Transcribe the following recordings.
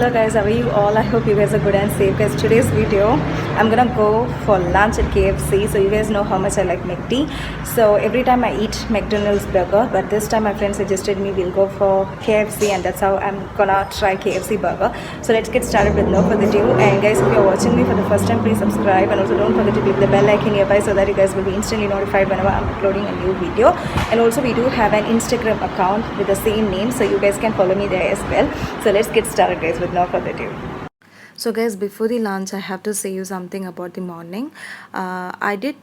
Hello guys, how are you all? I hope you guys are good and safe. Guys, today's video I'm gonna go for lunch at KFC. So you guys know how much I like McD. So every time I eat McDonald's burger, but this time my friend suggested me we'll go for KFC, and that's how I'm gonna try KFC burger. So let's get started with no further ado. And guys, if you're watching me for the first time, please subscribe, and also don't forget to click the bell icon nearby so that you guys will be instantly notified whenever I'm uploading a new video. And also we do have an Instagram account with the same name, so you guys can follow me there as well. So let's get started guys with no further ado. So guys, before the lunch I have to say you something about the morning. I did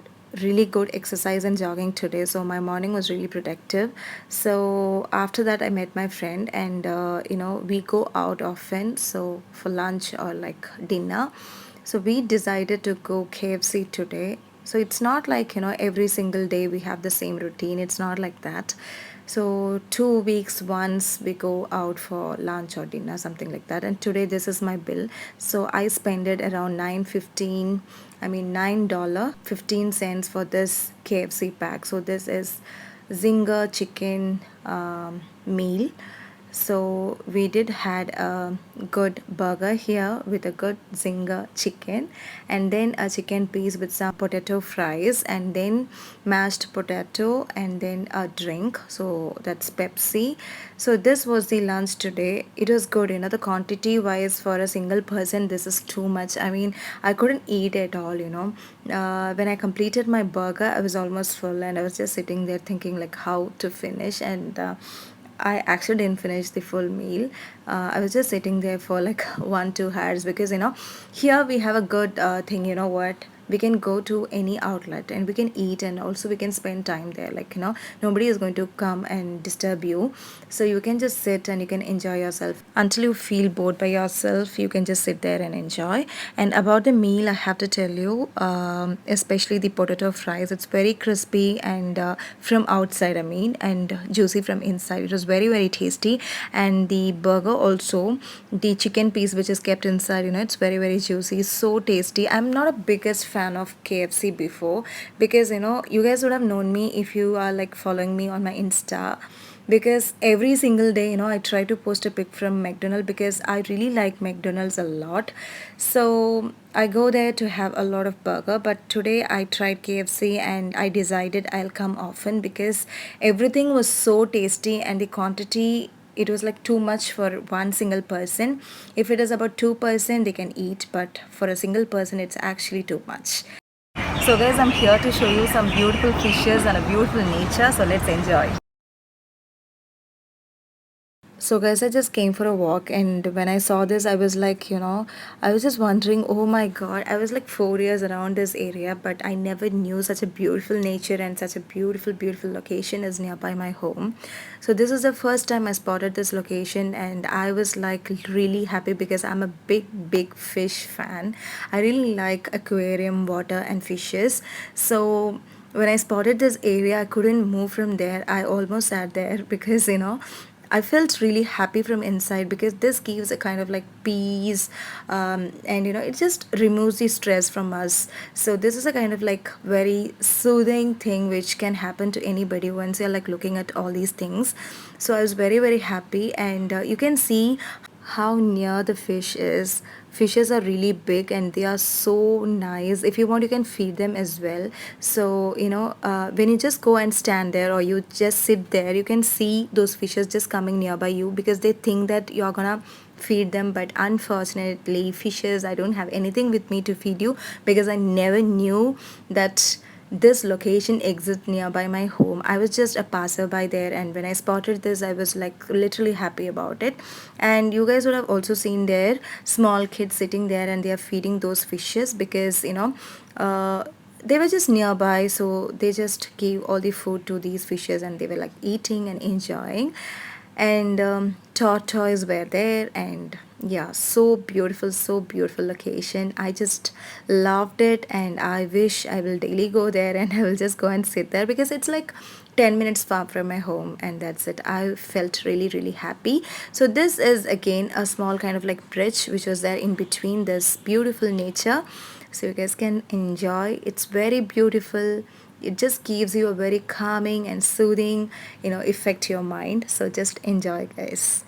really good exercise and jogging today, so my morning was really productive. So after that I met my friend, and we go out often, so for lunch or like dinner. So we decided to go KFC today. So it's not like every single day we have the same routine. It's not like that. So 2 weeks once we go out for lunch or dinner, something like that. And today this is my bill. So I spent it around $9.15 for this KFC pack. So this is Zinger chicken meal. So we did had a good burger here with a good zinger chicken, and then a chicken piece with some potato fries, and then mashed potato, and then a drink, so that's Pepsi. So this was the lunch today. It was good, the quantity wise for a single person this is too much. I mean, I couldn't eat at all. When I completed my burger I was almost full, and I was just sitting there thinking like how to finish, and I actually didn't finish the full meal. I was just sitting there for like 1-2 hours, because here we have a good thing. You know what? We can go to any outlet and we can eat, and also we can spend time there. Like nobody is going to come and disturb you, so you can just sit and you can enjoy yourself until you feel bored by yourself. You can just sit there and enjoy. And about the meal, I have to tell you, especially the potato fries, it's very crispy and from outside, I mean, and juicy from inside. It was very very tasty. And the burger also, the chicken piece which is kept inside, it's very very juicy, so tasty. I'm not a biggest fan of KFC before, because you guys would have known me if you are like following me on my Insta, because every single day I try to post a pic from McDonald's, because I really like McDonald's a lot. So I go there to have a lot of burger, but today I tried KFC and I decided I'll come often, because everything was so tasty, and the quantity, it was like too much for one single person. If it is about 2% they can eat, but for a single person it's actually too much. So guys, I'm here to show you some beautiful fishes and a beautiful nature, so let's enjoy. So guys, I just came for a walk, and when I saw this I was like, I was just wondering, oh my god, I was like 4 years around this area, but I never knew such a beautiful nature and such a beautiful location is nearby my home. So this is the first time I spotted this location, and I was like really happy, because I'm a big fish fan. I really like aquarium, water and fishes. So when I spotted this area I couldn't move from there. I almost sat there because I felt really happy from inside, because this gives a kind of like peace, and it just removes the stress from us. So this is a kind of like very soothing thing which can happen to anybody once you're like looking at all these things. So I was very very happy, and you can see how near the fish is. Fishes are really big and they are so nice. If you want you can feed them as well. So when you just go and stand there, or you just sit there, you can see those fishes just coming nearby you, because they think that you're gonna feed them. But unfortunately, fishes, I don't have anything with me to feed you, because I never knew that this location exists nearby my home. I was just a passerby there, and when I spotted this I was like literally happy about it. And you guys would have also seen there small kids sitting there, and they are feeding those fishes, because they were just nearby, so they just gave all the food to these fishes, and they were like eating and enjoying. And tortoise were there, and yeah, so beautiful location. I just loved it, and I wish I will daily go there, and I will just go and sit there, because it's like 10 minutes far from my home, and that's it. I felt really really happy. So this is again a small kind of like bridge which was there in between this beautiful nature, so you guys can enjoy. It's very beautiful. It just gives you a very calming and soothing effect to your mind. So just enjoy guys.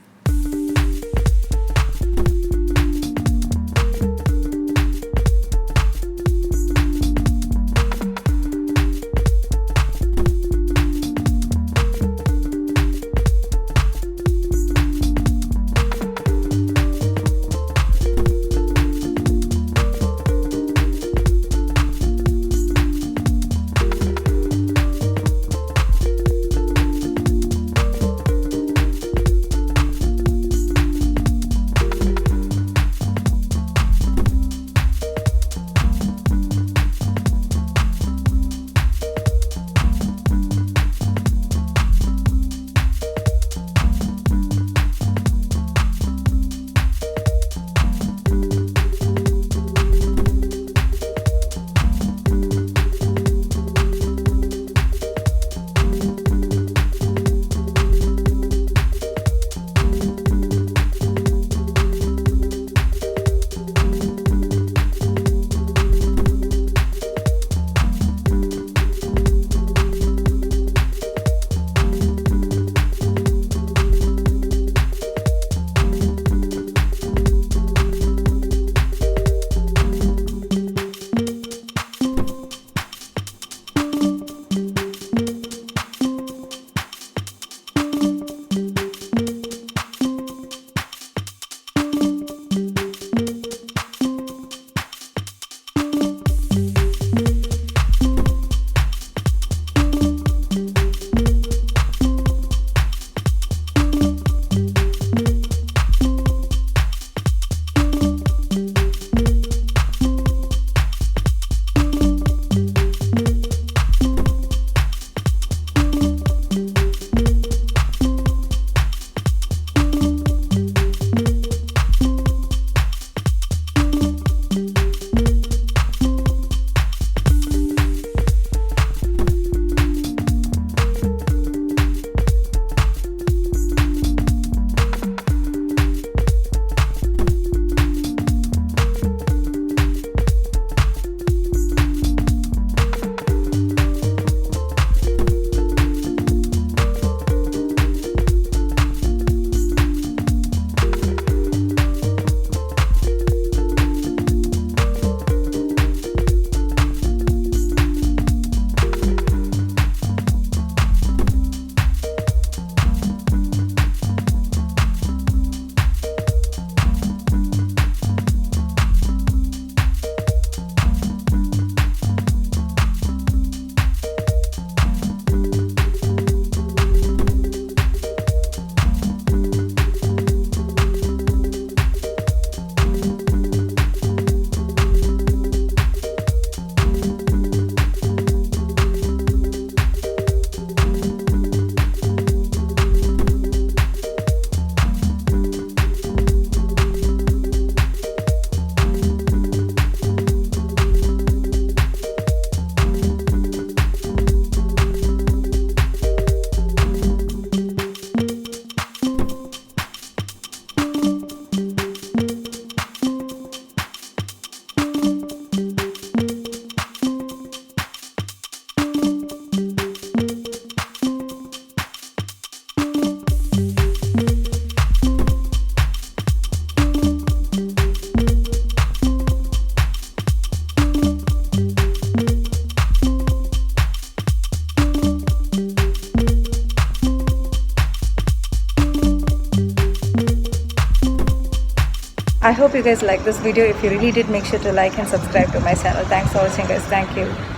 I hope you guys like this video. If you really did, make sure to like and subscribe to my channel. Thanks for watching, guys. Thank you.